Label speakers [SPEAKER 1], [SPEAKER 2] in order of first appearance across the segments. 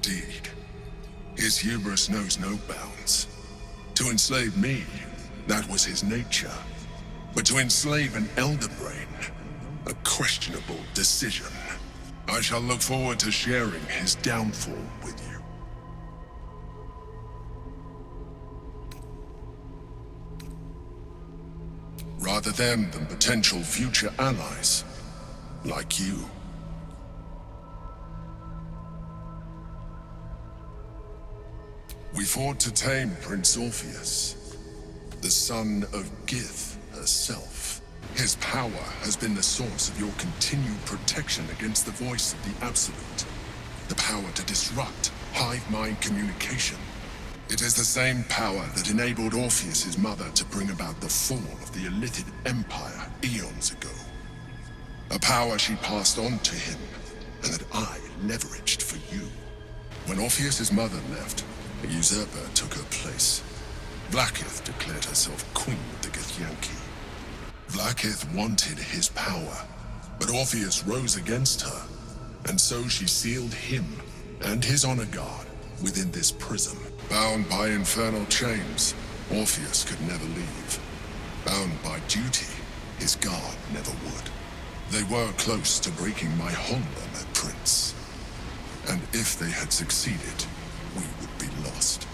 [SPEAKER 1] Indeed. His hubris knows no bounds. To enslave me, that was his nature. But to enslave an elder brain, a questionable decision. I shall look forward to sharing his downfall with you. Rather than potential future allies, like you. We fought to tame Prince Orpheus, the son of Gith herself. His power has been the source of your continued protection against the voice of the Absolute. The power to disrupt hive-mind communication. It is the same power that enabled Orpheus's mother to bring about the fall of the Illithid Empire eons ago. A power she passed on to him, and that I leveraged for you. When Orpheus's mother left, a usurper took her place. Blackith declared herself queen of the Githyanki. Blackith wanted his power, but Orpheus rose against her, and so she sealed him and his honor guard within this prison. Bound by infernal chains, Orpheus could never leave. Bound by duty, his guard never would. They were close to breaking my hold on that prince. And if they had succeeded, we would be lost.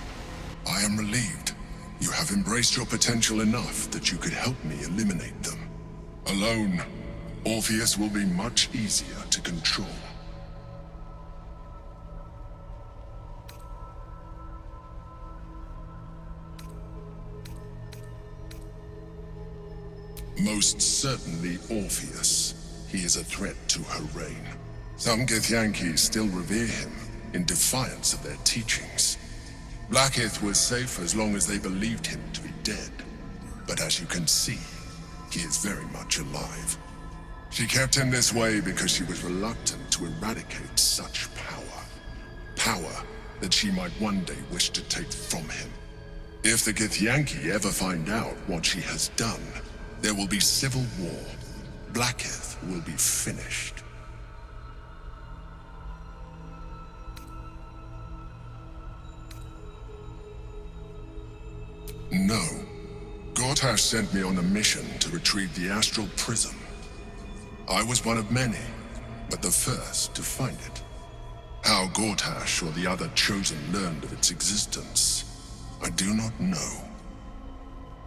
[SPEAKER 1] I am relieved. You have embraced your potential enough that you could help me eliminate them. Alone, Orpheus will be much easier to control. Most certainly Orpheus. He is a threat to her reign. Some Githyanki still revere him in defiance of their teachings. Blackith was safe as long as they believed him to be dead. But as you can see, he is very much alive. She kept him this way because she was reluctant to eradicate such power. Power that she might one day wish to take from him. If the Githyanki ever find out what she has done, there will be civil war. Blackith will be finished. No. Gortash sent me on a mission to retrieve the astral prism. I was one of many, but the first to find it. How Gortash or the other chosen learned of its existence, I do not know.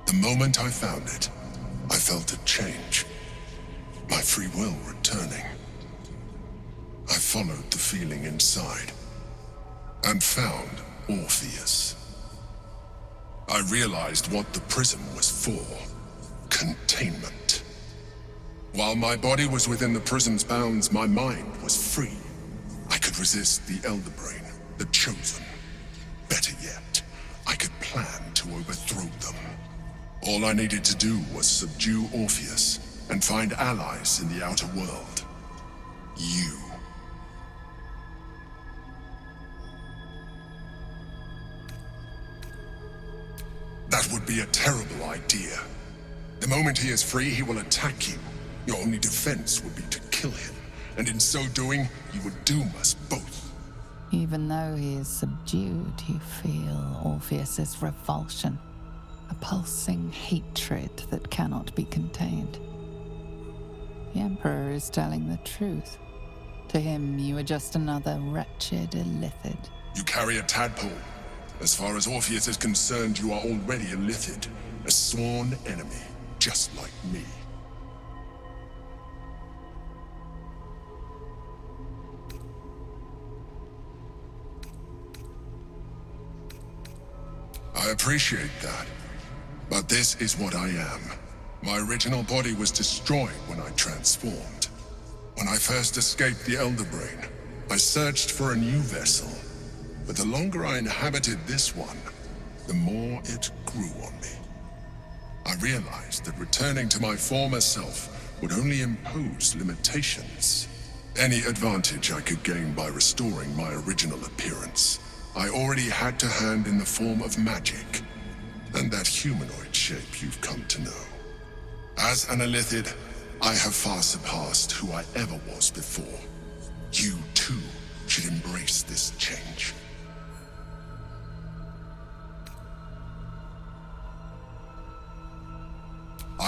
[SPEAKER 1] The moment I found it, I felt a change. My free will returning. I followed the feeling inside, and found Orpheus. I realized what the prism was for. Containment. While my body was within the prism's bounds, my mind was free. I could resist the Elder Brain, the Chosen. Better yet, I could plan to overthrow them. All I needed to do was subdue Orpheus and find allies in the outer world. You. That would be a terrible idea. The moment he is free, he will attack you. Your only defense would be to kill him, and in so doing, you would doom us both.
[SPEAKER 2] Even though he is subdued, you feel Orpheus's revulsion, a pulsing hatred that cannot be contained. The Emperor is telling the truth. To him, you are just another wretched Illithid.
[SPEAKER 1] You carry a tadpole. As far as Orpheus is concerned, you are already Illithid, a sworn enemy, just like me. I appreciate that, but this is what I am. My original body was destroyed when I transformed. When I first escaped the Elder Brain, I searched for a new vessel. But the longer I inhabited this one, the more it grew on me. I realized that returning to my former self would only impose limitations. Any advantage I could gain by restoring my original appearance, I already had to hand in the form of magic, and that humanoid shape you've come to know. As an Illithid, I have far surpassed who I ever was before. You, too, should embrace this change.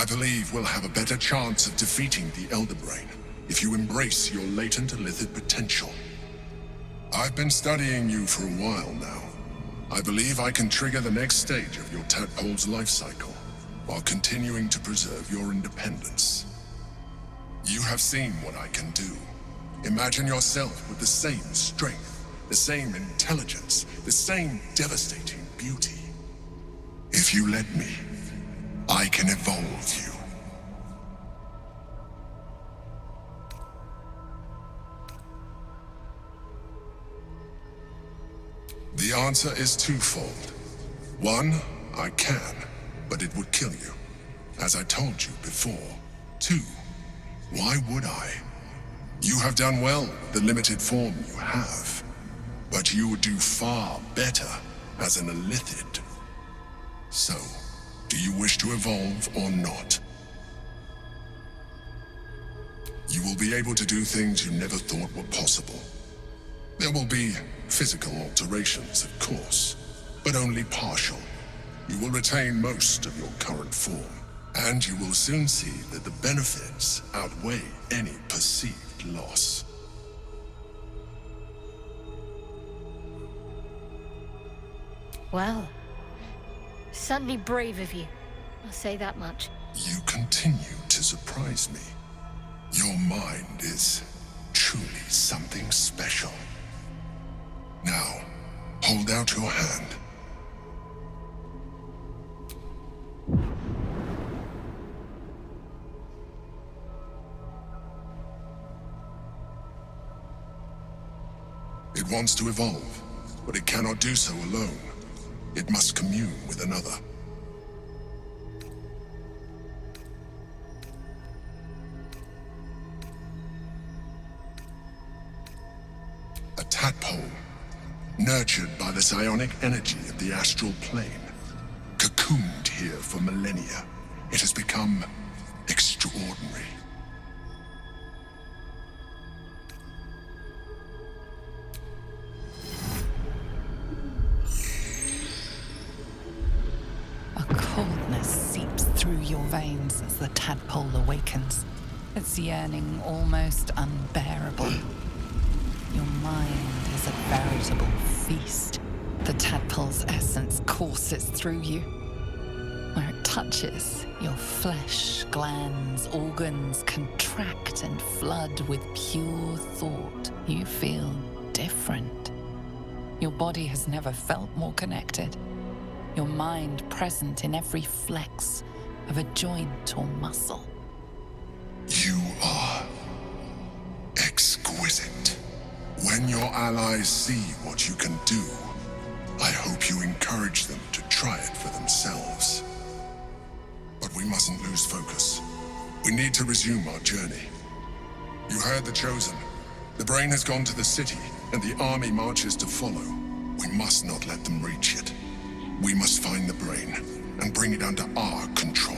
[SPEAKER 1] I believe we'll have a better chance of defeating the Elder Brain if you embrace your latent Illithid potential. I've been studying you for a while now. I believe I can trigger the next stage of your tadpole's life cycle, while continuing to preserve your independence. You have seen what I can do. Imagine yourself with the same strength, the same intelligence, the same devastating beauty. If you let me, I can evolve you. The answer is twofold. One, I can, but it would kill you, as I told you before. Two, why would I? You have done well with the limited form you have, but you would do far better as an Illithid. So, do you wish to evolve or not? You will be able to do things you never thought were possible. There will be physical alterations, of course, but only partial. You will retain most of your current form, and you will soon see that the benefits outweigh any perceived loss.
[SPEAKER 3] Well, certainly brave of you. I'll say that much.
[SPEAKER 1] You continue to surprise me. Your mind is truly something special. Now, hold out your hand. It wants to evolve, but it cannot do so alone. It must commune with another. A tadpole, nurtured by the psionic energy of the astral plane, cocooned here for millennia. It has become extraordinary.
[SPEAKER 2] A coldness seeps through your veins as the tadpole awakens, its yearning almost unbearable. Your mind is a veritable feast. The tadpole's essence courses through you. Where it touches, your flesh, glands, organs contract and flood with pure thought. You feel different. Your body has never felt more connected. Your mind present in every flex of a joint or muscle.
[SPEAKER 1] You are exquisite. When your allies see what you can do, I hope you encourage them to try it for themselves. But we mustn't lose focus. We need to resume our journey. You heard the Chosen. The Brain has gone to the city, and the army marches to follow. We must not let them reach it. We must find the Brain and bring it under our control.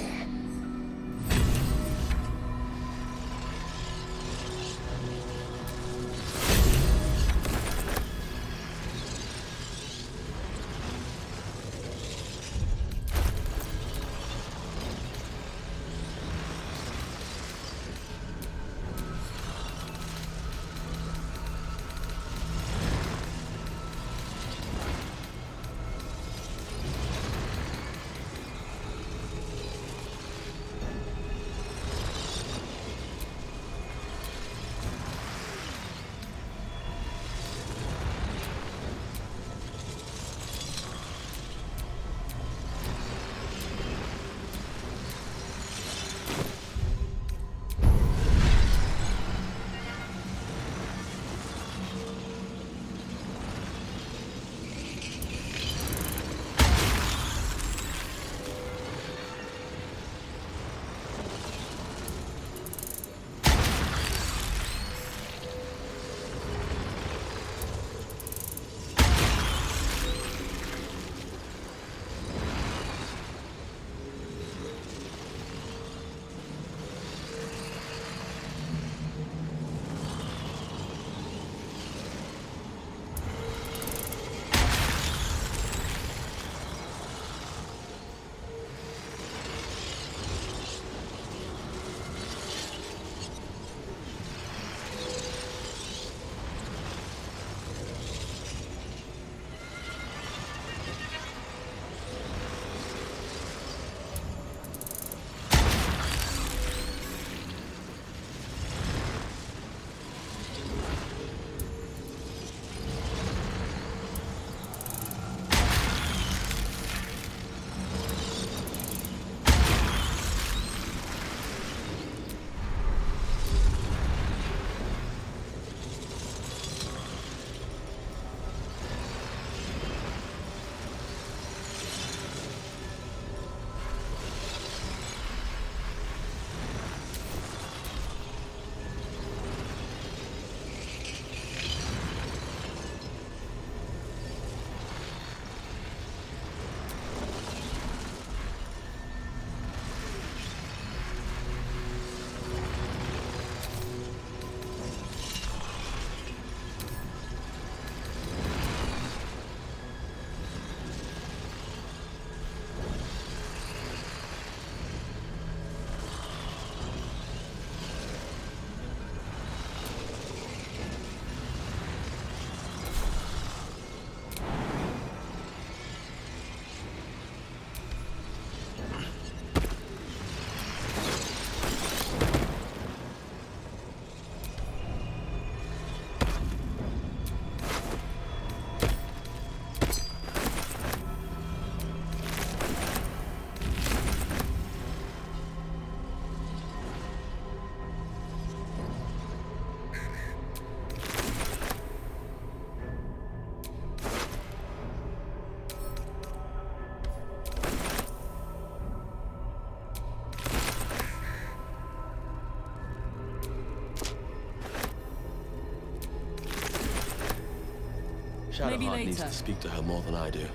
[SPEAKER 4] Maybe
[SPEAKER 5] Shadowheart needs
[SPEAKER 4] later.
[SPEAKER 5] to speak to her more than I do.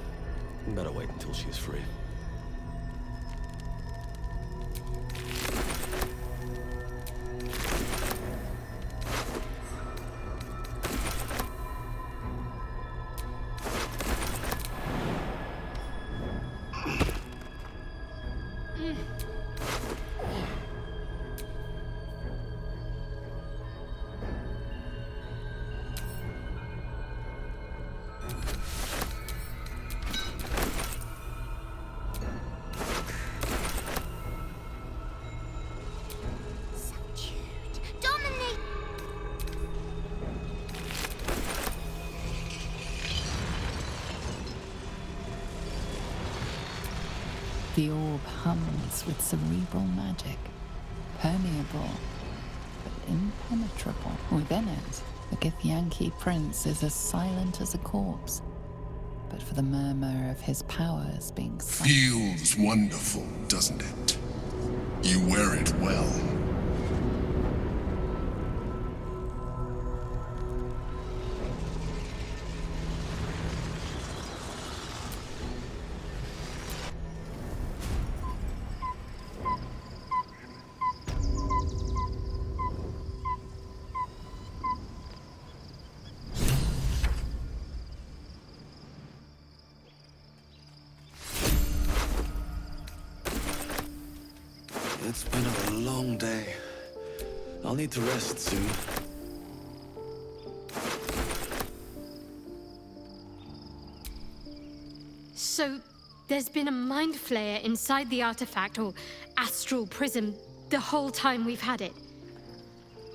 [SPEAKER 5] Better wait until she's free.
[SPEAKER 2] The orb hums with cerebral magic, permeable, but impenetrable. Within it, the Githyanki prince is as silent as a corpse, but for the murmur of his powers being silent.
[SPEAKER 1] Feels wonderful, doesn't it? You wear it well.
[SPEAKER 5] It's been a long day. I'll need to rest soon.
[SPEAKER 3] So, there's been a mind flayer inside the artifact, or astral prism, the whole time we've had it.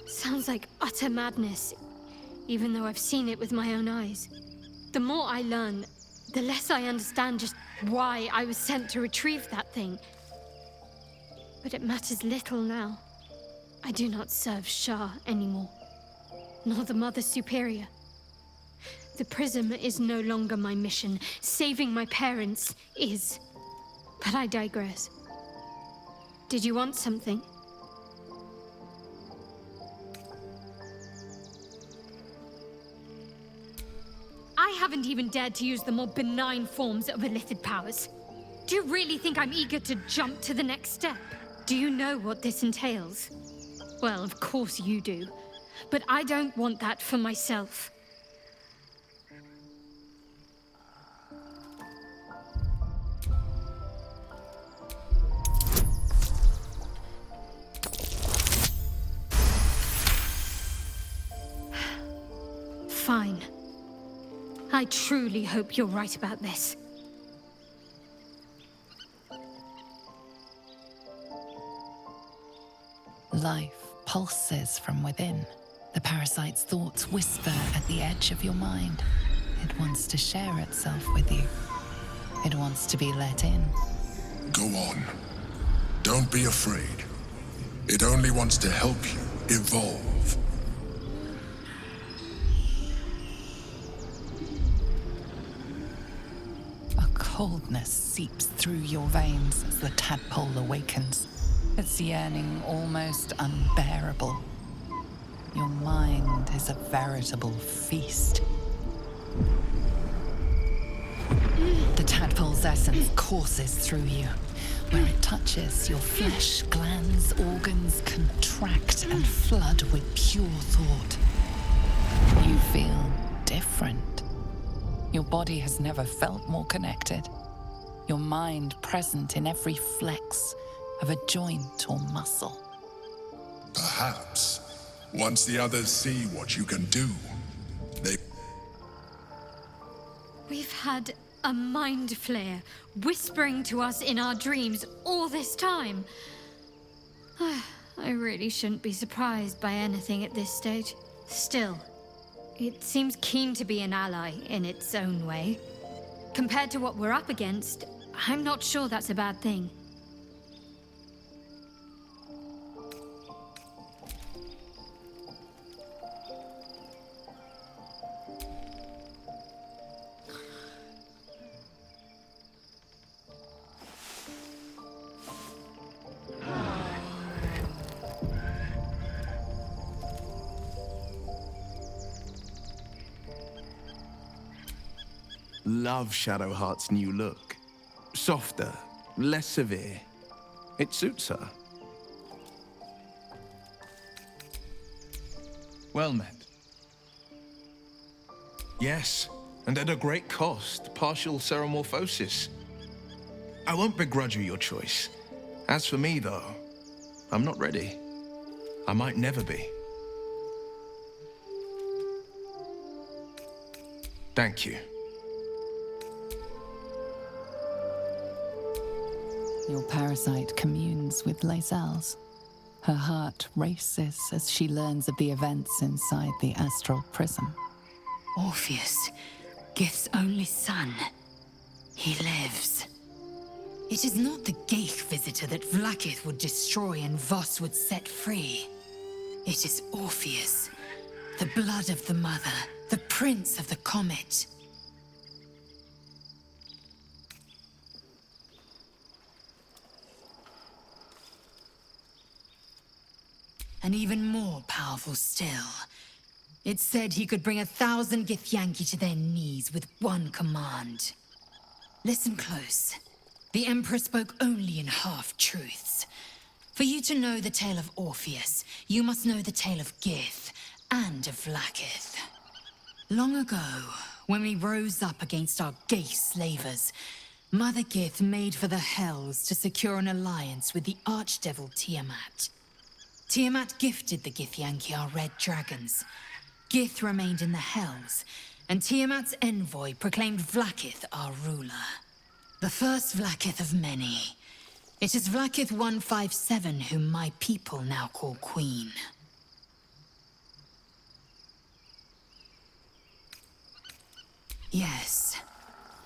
[SPEAKER 3] Sounds like utter madness, even though I've seen it with my own eyes. The more I learn, the less I understand just why I was sent to retrieve that thing. But it matters little now. I do not serve Shah anymore, nor the Mother Superior. The prism is no longer my mission. Saving my parents is. But I digress. Did you want something? I haven't even dared to use the more benign forms of Illithid powers. Do you really think I'm eager to jump to the next step? Do you know what this entails? Well, of course you do. But I don't want that for myself. Fine. I truly hope you're right about this.
[SPEAKER 2] Life pulses from within. The parasite's thoughts whisper at the edge of your mind. It wants to share itself with you. It wants to be let in.
[SPEAKER 1] Go on. Don't be afraid. It only wants to help you evolve.
[SPEAKER 2] A coldness seeps through your veins as the tadpole awakens, its yearning almost unbearable. Your mind is a veritable feast. The tadpole's essence courses through you. Where it touches, your flesh, glands, organs contract and flood with pure thought. You feel different. Your body has never felt more connected. Your mind present in every flex of a joint or muscle.
[SPEAKER 1] Perhaps, once the others see what you can do, they...
[SPEAKER 3] We've had a mind flayer whispering to us in our dreams all this time. I really shouldn't be surprised by anything at this stage. Still, it seems keen to be an ally in its own way. Compared to what we're up against, I'm not sure that's a bad thing.
[SPEAKER 4] love Shadowheart's new look. Softer, less severe. It suits her. Well met. Yes, and at a great cost, partial ceremorphosis. I won't begrudge you your choice. As for me, though, I'm not ready. I might never be. Thank you.
[SPEAKER 2] Your parasite communes with Lae'zel's. Her heart races as she learns of the events inside the astral prism.
[SPEAKER 6] Orpheus, Gith's only son. He lives. It is not the Geich visitor that Vlaakith would destroy and Voss would set free. It is Orpheus, the blood of the mother, the prince of the comet. And even more powerful still. It said he could bring 1,000 Githyanki to their knees with one command. Listen close. The Emperor spoke only in half-truths. For you to know the tale of Orpheus, you must know the tale of Gith and of Vlaakith. Long ago, when we rose up against our Geich slavers, Mother Gith made for the Hells to secure an alliance with the Archdevil Tiamat. Tiamat gifted the Githyanki our red dragons. Gith remained in the Hells, and Tiamat's envoy proclaimed Vlaakith our ruler. The first Vlaakith of many. It is Vlaakith 157 whom my people now call Queen. Yes.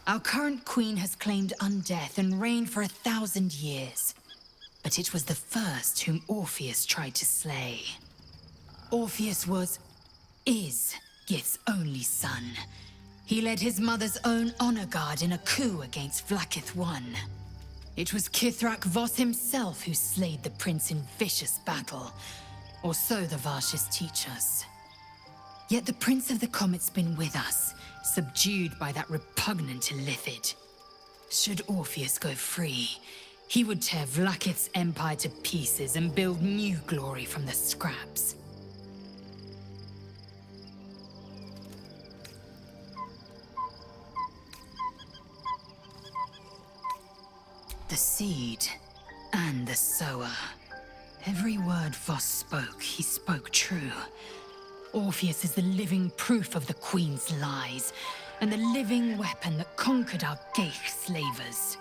[SPEAKER 6] Our current queen has claimed undeath and reigned for 1,000 years. But it was the first whom Orpheus tried to slay. Orpheus is Gith's only son. He led his mother's own honor guard in a coup against Vlaakith I. It was Kithrak Voss himself who slayed the prince in vicious battle, or so the Varshis teach us. Yet the Prince of the Comet's been with us, subdued by that repugnant Illithid. Should Orpheus go free, he would tear Vlaakith's empire to pieces and build new glory from the scraps. The seed and the sower. Every word Voss spoke, he spoke true. Orpheus is the living proof of the Queen's lies, and the living weapon that conquered our Geich slavers.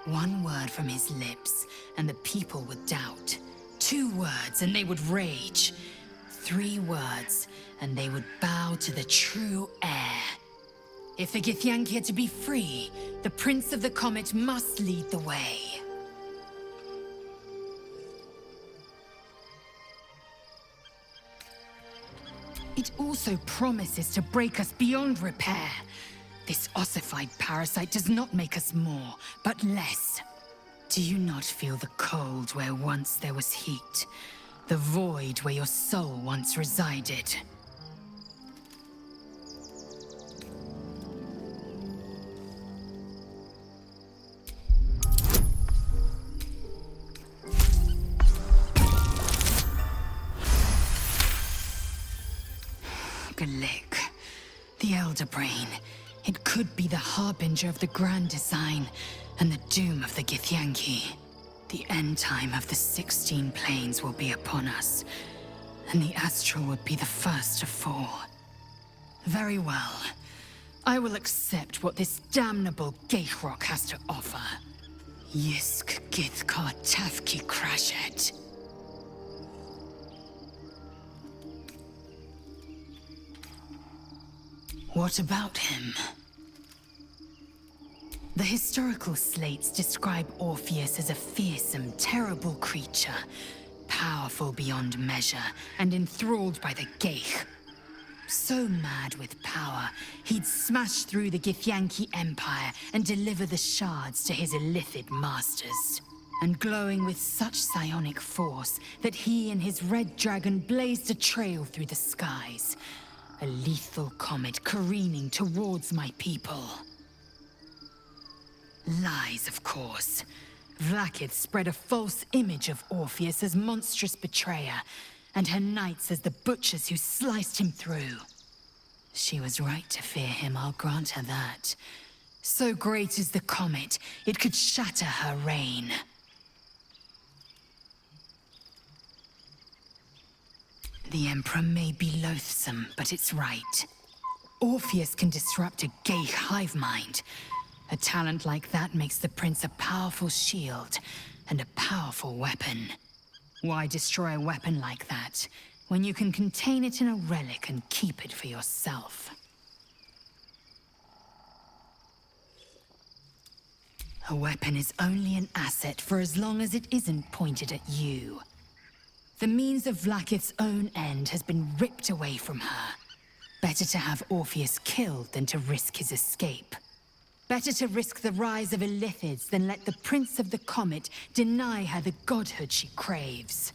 [SPEAKER 6] One word from his lips, and the people would doubt. 2 words, and they would rage. 3 words, and they would bow to the true heir. If the Githyanki are to be free, the Prince of the Comet must lead the way. It also promises to break us beyond repair. This ossified parasite does not make us more, but less. Do you not feel the cold where once there was heat? The void where your soul once resided? Galik, the Elder Brain. It could be the harbinger of the grand design and the doom of the Githyanki. The end time of the 16 planes will be upon us, and the Astral would be the first to fall. Very well. I will accept what this damnable Geichrok has to offer. Yisk Githkar Tafki Crashet. What about him? The historical slates describe Orpheus as a fearsome, terrible creature, powerful beyond measure, and enthralled by the Geich. So mad with power, he'd smash through the Githyanki Empire and deliver the shards to his Illithid masters. And glowing with such psionic force that he and his red dragon blazed a trail through the skies. A lethal comet careening towards my people. Lies, of course. Vlaakith spread a false image of Orpheus as monstrous betrayer, and her knights as the butchers who sliced him through. She was right to fear him, I'll grant her that. So great is the comet, it could shatter her reign. The Emperor may be loathsome, but it's right. Orpheus can disrupt a gay hive mind. A talent like that makes the Prince a powerful shield and a powerful weapon. Why destroy a weapon like that, when you can contain it in a relic and keep it for yourself? A weapon is only an asset for as long as it isn't pointed at you. The means of Vlaakith's own end has been ripped away from her. Better to have Orpheus killed than to risk his escape. Better to risk the rise of Illithids than let the Prince of the Comet deny her the godhood she craves.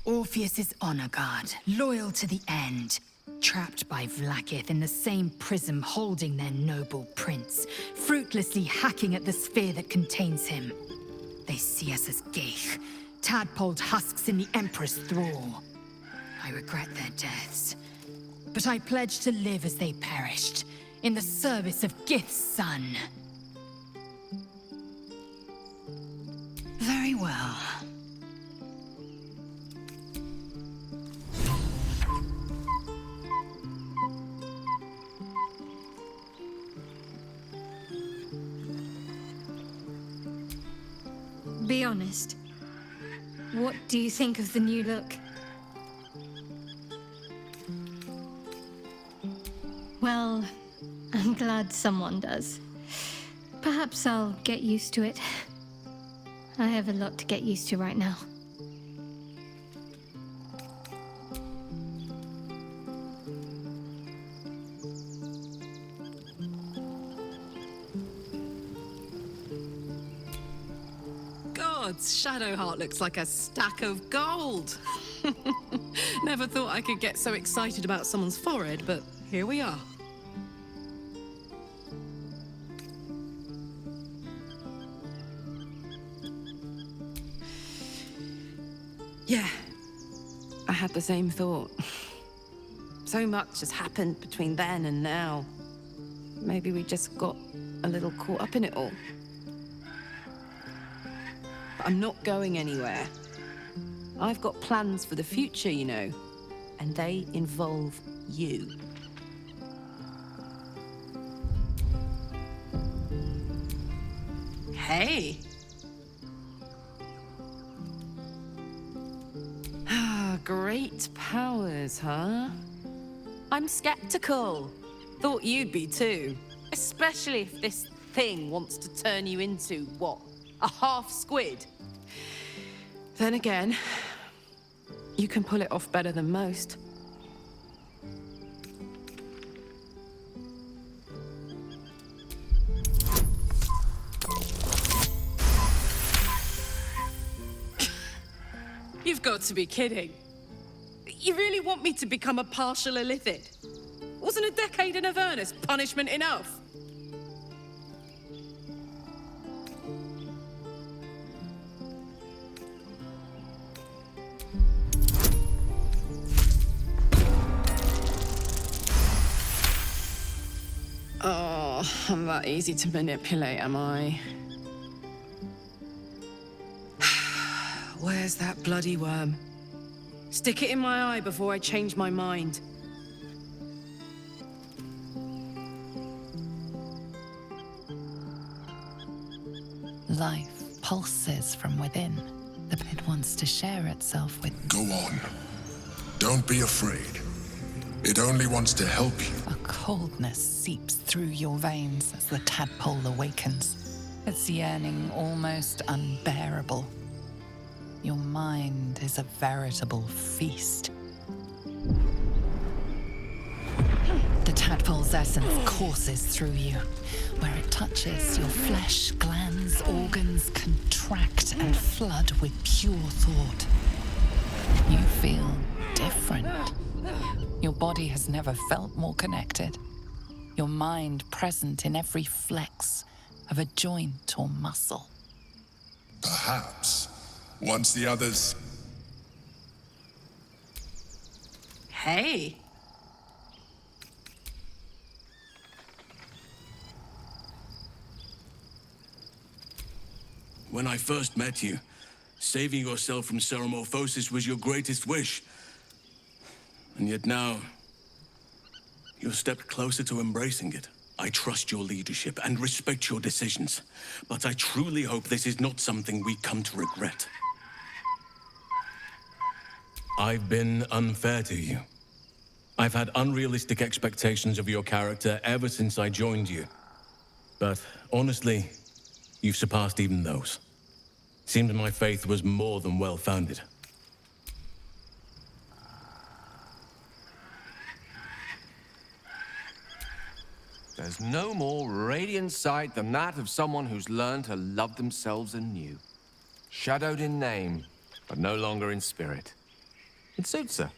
[SPEAKER 6] Orpheus is honor guard, loyal to the end. Trapped by Vlaakith in the same prism holding their noble prince, fruitlessly hacking at the sphere that contains him. They see us as Geich, tadpoled husks in the Emperor's thrall. I regret their deaths, but I pledge to live as they perished, in the service of Gith's son. Very well.
[SPEAKER 3] Be honest. What do you think of the new look? Well, I'm glad someone does. Perhaps I'll get used to it. I have a lot to get used to right now.
[SPEAKER 7] Shadowheart looks like a stack of gold. Never thought I could get so excited about someone's forehead, but here we are. Yeah, I had the same thought. So much has happened between then and now. Maybe we just got a little caught up in it all. I'm not going anywhere. I've got plans for the future, you know, and they involve you. Hey! Great powers, huh? I'm skeptical. Thought you'd be too. Especially if this thing wants to turn you into, what? A half squid. Then again, you can pull it off better than most. You've got to be kidding. You really want me to become a partial Illithid? Wasn't a decade in Avernus punishment enough? Oh, I'm that easy to manipulate, am I? Where's that bloody worm? Stick it in my eye before I change my mind.
[SPEAKER 2] Life pulses from within. The pit wants to share itself with...
[SPEAKER 1] Go on. Don't be afraid. It only wants to help you.
[SPEAKER 2] A coldness seeps through your veins as the tadpole awakens. Its yearning almost unbearable. Your mind is a veritable feast. The tadpole's essence courses through you. Where it touches, your flesh, glands, organs contract and flood with pure thought. You feel different. Your body has never felt more connected. your mind present in every flex of a joint or muscle.
[SPEAKER 1] Perhaps, once the others...
[SPEAKER 7] Hey.
[SPEAKER 5] When I first met you, saving yourself from ceremorphosis was your greatest wish. And yet now, you've stepped closer to embracing it. I trust your leadership and respect your decisions, but I truly hope this is not something we come to regret. I've been unfair to you. I've had unrealistic expectations of your character ever since I joined you. But honestly, you've surpassed even those. Seemed my faith was more than well-founded.
[SPEAKER 8] There's no more radiant sight than that of someone who's learned to love themselves anew. Shadowed in name, but no longer in spirit. It suits her.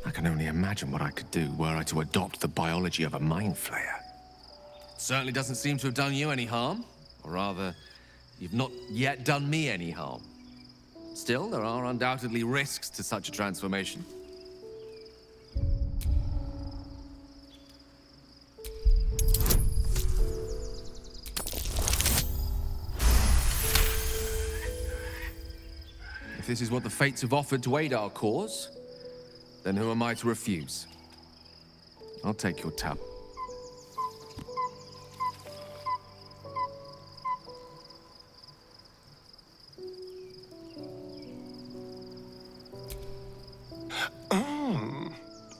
[SPEAKER 8] I can only imagine what I could do were I to adopt the biology of a mind flayer. It certainly doesn't seem to have done you any harm. Or rather, you've not yet done me any harm. Still, there are undoubtedly risks to such a transformation. If this is what the fates have offered to aid our cause, then who am I to refuse? I'll take your tab.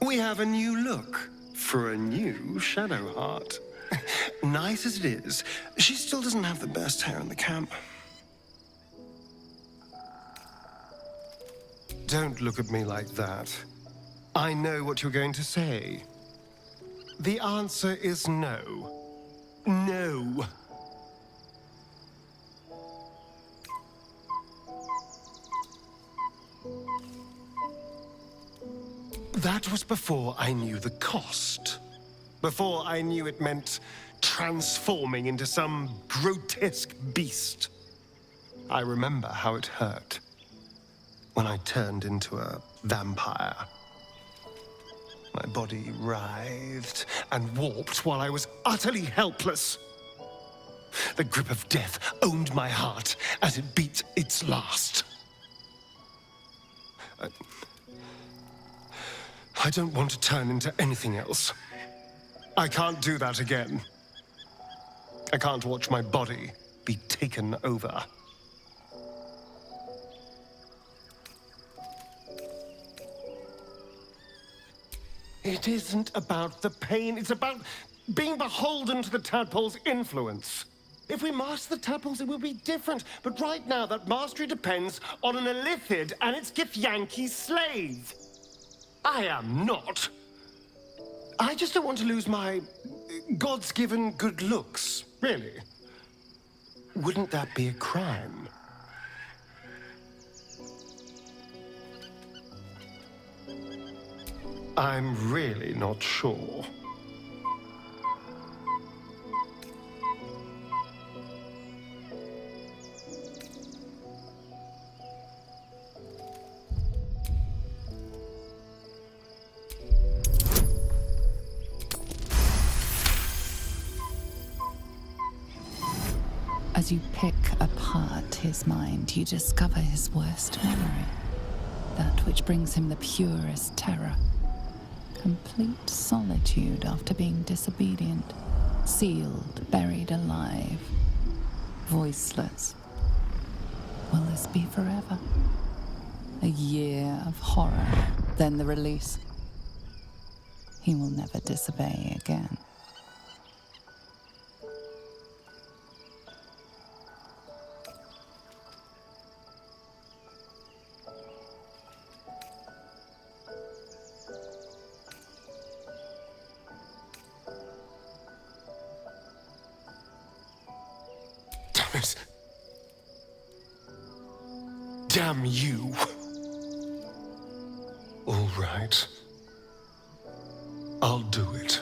[SPEAKER 9] We have a new look for a new Shadow Heart. Nice as it is, she still doesn't have the best hair in the camp. Don't look at me like that. I know what you're going to say. The answer is no. No. That was before I knew the cost. Before I knew it meant transforming into some grotesque beast. I remember how it hurt when I turned into a vampire. My body writhed and warped while I was utterly helpless. The grip of death owned my heart as it beat its last. I don't want to turn into anything else. I can't do that again. I can't watch my body be taken over. It isn't about the pain, it's about being beholden to the tadpole's influence. If we master the tadpoles, it will be different. But right now, that mastery depends on an Illithid and its Githyanki slave. I am not. I just don't want to lose my God's given good looks, really. Wouldn't that be a crime? I'm really not sure.
[SPEAKER 2] As you pick apart his mind, you discover his worst memory. That which brings him the purest terror. Complete solitude after being disobedient. Sealed, buried alive. Voiceless. Will this be forever? A year of horror, then the release. He will never disobey again.
[SPEAKER 9] Damn you. right. I'll do it.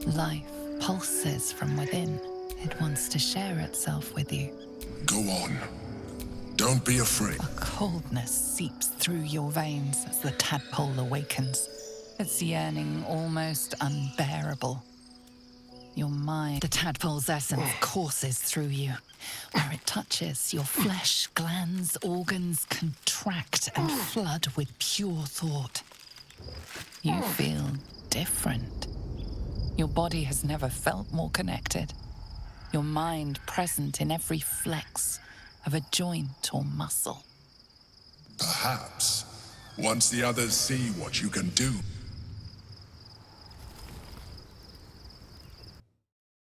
[SPEAKER 2] Life pulses from within. It wants to share itself with you.
[SPEAKER 1] Go on. Don't be afraid.
[SPEAKER 2] A coldness seeps through your veins as the tadpole awakens. Its yearning almost unbearable. Your mind, the tadpole's essence, courses through you. Where it touches, your flesh, glands, organs contract and flood with pure thought. You feel different. Your body has never felt more connected. Your mind present in every flex of a joint or muscle.
[SPEAKER 1] Perhaps, once the others see what you can do,